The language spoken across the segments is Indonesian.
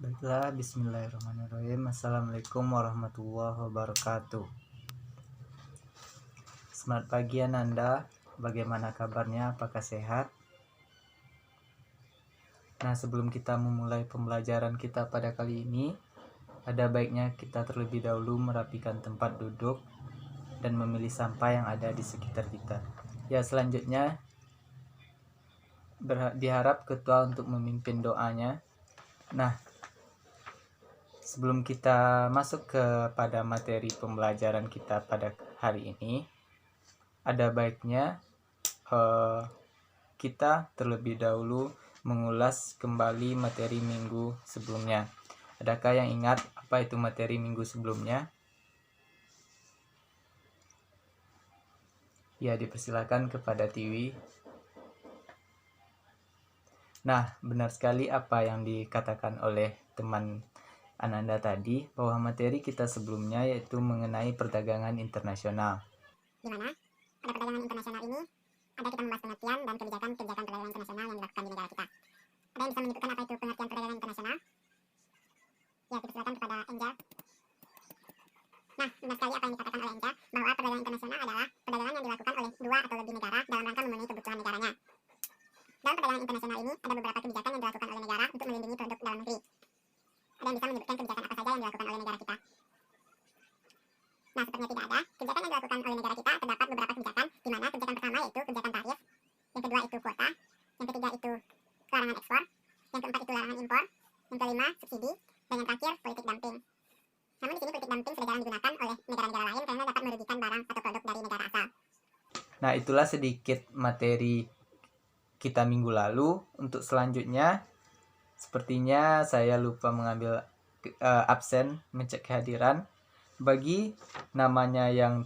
Baiklah, bismillahirrahmanirrahim. Assalamualaikum warahmatullahi wabarakatuh. Selamat pagi Ananda, bagaimana kabarnya? Apakah sehat? Nah, sebelum kita memulai pembelajaran kita pada kali ini, ada baiknya kita terlebih dahulu merapikan tempat duduk dan memilih sampah yang ada di sekitar kita. Ya, selanjutnya diharap ketua untuk memimpin doanya. Nah, sebelum kita masuk kepada materi pembelajaran kita pada hari ini, ada baiknya kita terlebih dahulu mengulas kembali materi minggu sebelumnya. Adakah yang ingat apa itu materi minggu sebelumnya? Ya, dipersilakan kepada Tiwi. Nah, benar sekali apa yang dikatakan oleh teman Ananda tadi, bahwa materi kita sebelumnya yaitu mengenai perdagangan internasional. Di mana pada perdagangan internasional ini ada kita membahas pengertian dan kebijakan-kebijakan perdagangan internasional yang dilakukan di negara kita. Ada yang bisa menyebutkan apa itu pengertian perdagangan internasional? Ya, kita silakan kepada Enja. Nah, benar sekali apa yang dikatakan oleh Enja, bahwa perdagangan internasional adalah perdagangan yang dilakukan oleh dua atau lebih negara dalam rangka memenuhi kebutuhan negaranya. Dalam perdagangan internasional ini ada beberapa kebijakan yang dilakukan oleh negara untuk melindungi produk dalam negeri. Ada yang bisa menyebutkan kebijakan apa saja yang dilakukan oleh negara kita? Nah, sepertinya tidak ada. Kebijakan yang dilakukan oleh negara kita terdapat beberapa kebijakan, di mana kebijakan pertama yaitu kebijakan tarif, yang kedua itu kuota, yang ketiga itu larangan ekspor, yang keempat itu larangan impor, yang kelima subsidi, dan yang terakhir politik dumping. Namun di sini politik dumping sudah jarang digunakan oleh negara-negara lain karena dapat merugikan barang atau produk dari negara asal. Nah, itulah sedikit materi kita minggu lalu. Untuk selanjutnya, sepertinya saya lupa mengambil absen mengecek kehadiran. Bagi namanya yang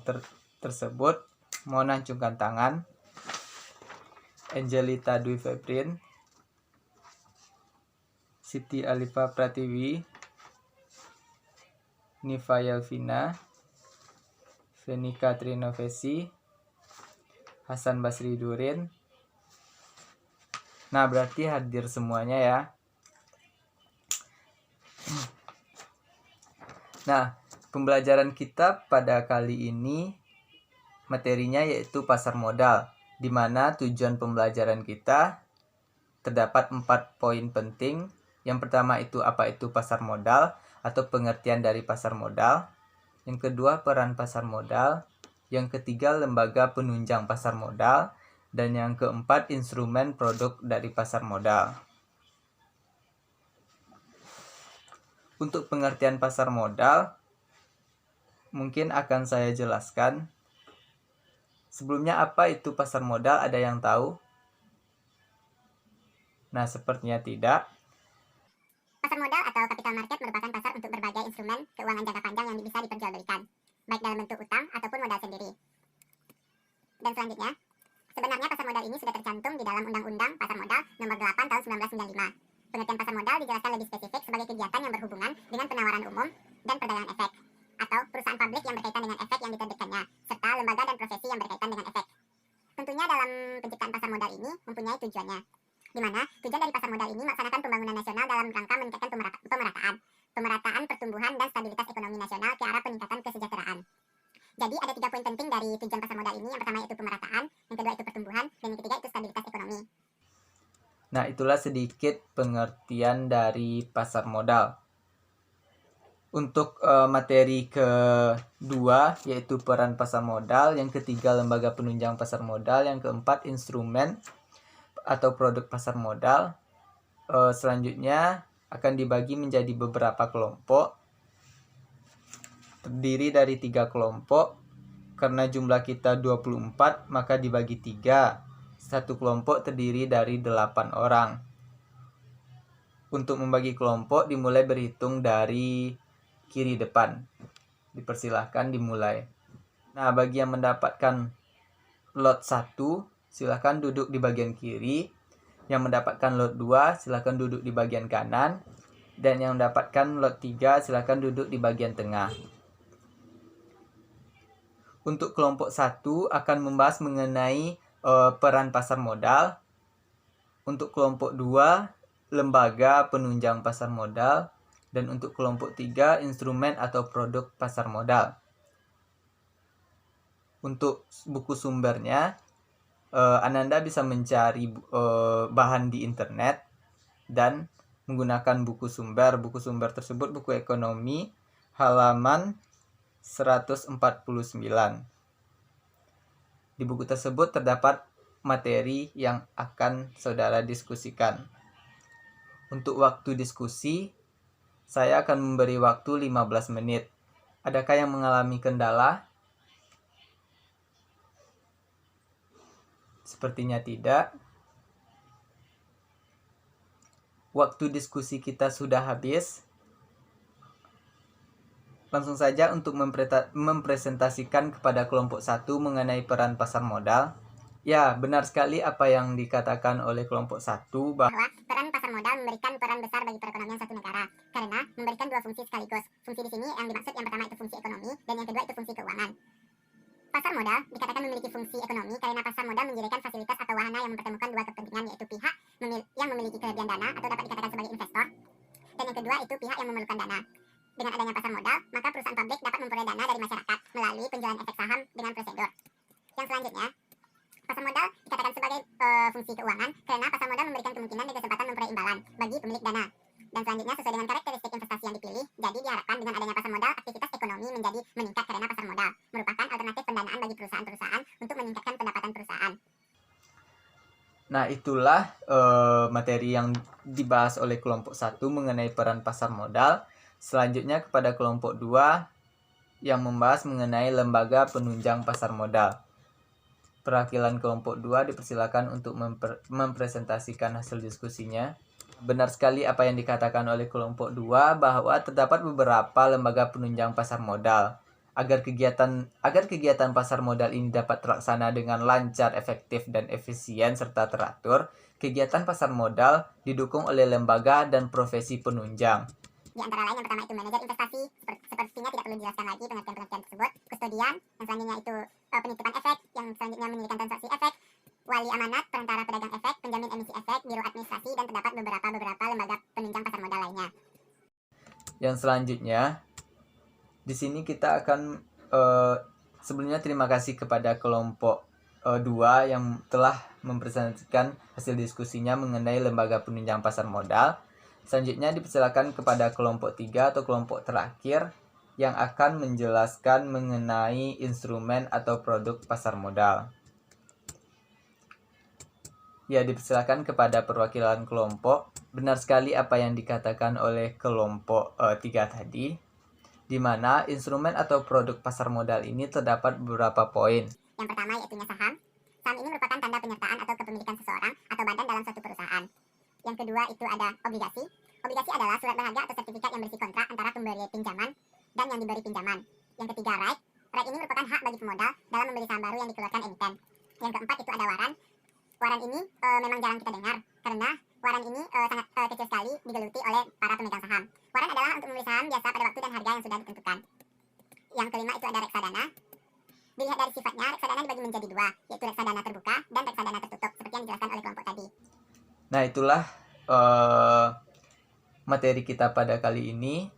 tersebut, mohon acungkan tangan. Angelita Dwi Febrin, Siti Alifa Pratiwi, Nifa Yelvina, Venika Trinovesi, Hasan Basri Durin. Nah, berarti hadir semuanya ya. Nah, pembelajaran kita pada kali ini materinya yaitu pasar modal, di mana tujuan pembelajaran kita terdapat 4 poin penting. Yang pertama itu apa itu pasar modal atau pengertian dari pasar modal. Yang kedua, peran pasar modal. Yang ketiga, lembaga penunjang pasar modal. Dan yang keempat, instrumen produk dari pasar modal. Untuk pengertian pasar modal, mungkin akan saya jelaskan. Sebelumnya, apa itu pasar modal? Ada yang tahu? Nah, sepertinya tidak. Pasar modal atau capital market merupakan pasar untuk berbagai instrumen keuangan jangka panjang yang bisa diperjualbelikan, baik dalam bentuk utang ataupun modal sendiri. Dan selanjutnya, sebenarnya pasar modal ini sudah tercantum di dalam Undang-Undang Pasar Modal Nomor 8 Tahun 1995. Pengertian pasar modal dijelaskan lebih spesifik sebagai kegiatan yang berhubungan dengan penawaran umum dan perdagangan efek, atau perusahaan publik yang berkaitan dengan efek yang diterbitkannya, serta lembaga dan profesi yang berkaitan dengan efek. Tentunya dalam penciptaan pasar modal ini mempunyai tujuannya, di mana tujuan dari pasar modal ini melaksanakan pembangunan nasional dalam rangka meningkatkan pemerataan pertumbuhan dan stabilitas ekonomi nasional ke arah peningkatan kesejahteraan. Jadi ada 3 poin penting dari tujuan pasar modal ini. Yang pertama yaitu pemerataan, yang kedua itu pertumbuhan, dan yang ketiga itu stabilitas ekonomi. Nah, itulah sedikit pengertian dari pasar modal. Untuk materi kedua yaitu peran pasar modal, yang ketiga lembaga penunjang pasar modal, yang keempat instrumen atau produk pasar modal. Selanjutnya akan dibagi menjadi beberapa kelompok, terdiri dari 3 kelompok. Karena jumlah kita 24, maka dibagi 3. Satu kelompok terdiri dari 8 orang. Untuk membagi kelompok dimulai berhitung dari kiri depan. Dipersilahkan dimulai. Nah, bagi yang mendapatkan lot 1, silahkan duduk di bagian kiri. Yang mendapatkan lot 2, silahkan duduk di bagian kanan. Dan yang mendapatkan lot 3, silahkan duduk di bagian tengah. Untuk kelompok 1 akan membahas mengenai peran pasar modal. Untuk kelompok 2, lembaga penunjang pasar modal. Dan untuk kelompok 3, instrumen atau produk pasar modal. Untuk buku sumbernya, Ananda bisa mencari bahan di internet dan menggunakan buku sumber. Buku sumber tersebut buku ekonomi halaman 149. Di buku tersebut terdapat materi yang akan saudara diskusikan. Untuk waktu diskusi, saya akan memberi waktu 15 menit. Adakah yang mengalami kendala? Sepertinya tidak. Waktu diskusi kita sudah habis. Langsung saja untuk mempresentasikan kepada kelompok 1 mengenai peran pasar modal. Ya, benar sekali apa yang dikatakan oleh kelompok 1 bahwa peran pasar modal memberikan peran besar bagi perekonomian suatu negara karena memberikan dua fungsi sekaligus. Fungsi di sini yang dimaksud yang pertama itu fungsi ekonomi dan yang kedua itu fungsi keuangan. Pasar modal dikatakan memiliki fungsi ekonomi karena pasar modal menjadikan fasilitas atau wahana yang mempertemukan dua kepentingan, yaitu pihak yang memiliki kelebihan dana atau dapat dikatakan sebagai investor, dan yang kedua itu pihak yang memerlukan dana. Dengan adanya pasar modal, maka perusahaan pabrik dapat memperoleh dana dari masyarakat melalui penjualan efek saham dengan prosedur. Yang selanjutnya, pasar modal dikatakan sebagai fungsi keuangan karena pasar modal memberikan kemungkinan dan kesempatan memperoleh imbalan bagi pemilik dana. Dan selanjutnya, sesuai dengan karakteristik investasi yang dipilih, jadi diharapkan dengan adanya pasar modal, aktivitas ekonomi menjadi meningkat karena pasar modal merupakan alternatif pendanaan bagi perusahaan-perusahaan untuk meningkatkan pendapatan perusahaan. Nah, itulah materi yang dibahas oleh kelompok 1 mengenai peran pasar modal. Selanjutnya kepada kelompok 2 yang membahas mengenai lembaga penunjang pasar modal. Perwakilan kelompok 2 dipersilakan untuk mempresentasikan hasil diskusinya. Benar sekali apa yang dikatakan oleh kelompok 2 bahwa terdapat beberapa lembaga penunjang pasar modal. Agar kegiatan pasar modal ini dapat terlaksana dengan lancar, efektif, dan efisien serta teratur, kegiatan pasar modal didukung oleh lembaga dan profesi penunjang. Di antara lain yang pertama itu manajer investasi, sepertinya tidak perlu dijelaskan lagi pengertian-pengertian tersebut. Kustodian, yang selanjutnya itu penitipan efek, yang selanjutnya menyediakan transaksi efek, wali amanat, perantara pedagang efek, penjamin emisi efek, biro administrasi, dan terdapat beberapa lembaga penunjang pasar modal lainnya. Yang selanjutnya, di sini kita akan sebelumnya terima kasih kepada kelompok 2 yang telah mempresentasikan hasil diskusinya mengenai lembaga penunjang pasar modal. Selanjutnya dipersilakan kepada kelompok 3 atau kelompok terakhir yang akan menjelaskan mengenai instrumen atau produk pasar modal. Ya, dipersilakan kepada perwakilan kelompok. Benar sekali apa yang dikatakan oleh kelompok 3 tadi, di mana instrumen atau produk pasar modal ini terdapat beberapa poin. Yang pertama yaitu saham. Saham ini merupakan tanda penyertaan atau kepemilikan seseorang atau badan dalam suatu perusahaan. Yang kedua itu ada obligasi. Obligasi adalah surat berharga atau sertifikat yang berisi kontrak antara pemberi pinjaman dan yang diberi pinjaman. Yang ketiga right. Right ini merupakan hak bagi pemodal dalam membeli saham baru yang dikeluarkan emiten. Yang keempat itu ada waran. Waran ini memang jarang kita dengar karena waran ini sangat kecil sekali digeluti oleh para pemegang saham. Waran adalah untuk membeli saham biasa pada waktu dan harga yang sudah ditentukan. Yang kelima itu ada reksadana. Dilihat dari sifatnya, reksadana dibagi menjadi dua, yaitu reksadana terbuka dan reksadana tertutup, seperti yang dijelaskan oleh kelompok tadi. Nah, itulah materi kita pada kali ini.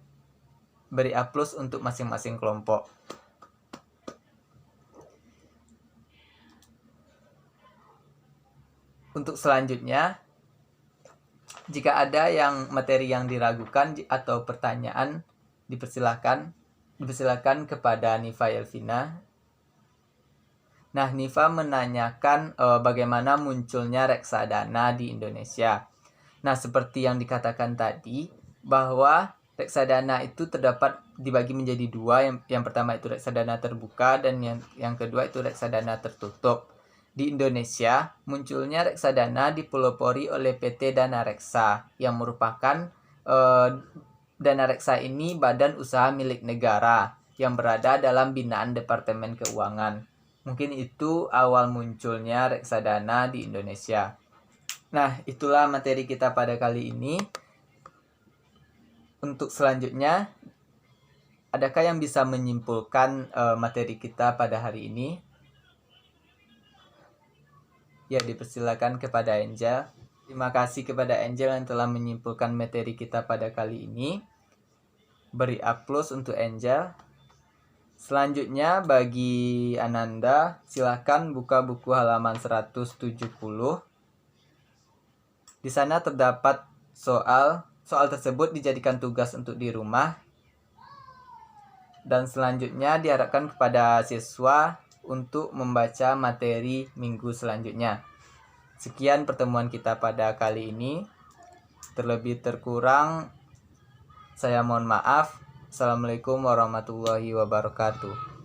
Beri A+ untuk masing-masing kelompok. Untuk selanjutnya, jika ada materi yang diragukan atau pertanyaan, dipersilakan kepada Nifa Elvina. Nah, Nifa menanyakan bagaimana munculnya reksadana di Indonesia. Nah, seperti yang dikatakan tadi, bahwa reksadana itu terdapat dibagi menjadi dua. Yang pertama itu reksadana terbuka dan yang kedua itu reksadana tertutup. Di Indonesia, munculnya reksadana dipelopori oleh PT Dana Reksa, yang merupakan Dana Reksa ini badan usaha milik negara yang berada dalam binaan Departemen Keuangan. Mungkin itu awal munculnya reksadana di Indonesia. Nah, itulah materi kita pada kali ini. Untuk selanjutnya, adakah yang bisa menyimpulkan materi kita pada hari ini? Ya, dipersilakan kepada Angel. Terima kasih kepada Angel yang telah menyimpulkan materi kita pada kali ini. beri A+ untuk Angel. Selanjutnya bagi Ananda, silahkan buka buku halaman 170. Di sana terdapat soal tersebut dijadikan tugas untuk di rumah. Dan selanjutnya diharapkan kepada siswa untuk membaca materi minggu selanjutnya. Sekian pertemuan kita pada kali ini. Terlebih terkurang saya mohon maaf. Assalamualaikum warahmatullahi wabarakatuh.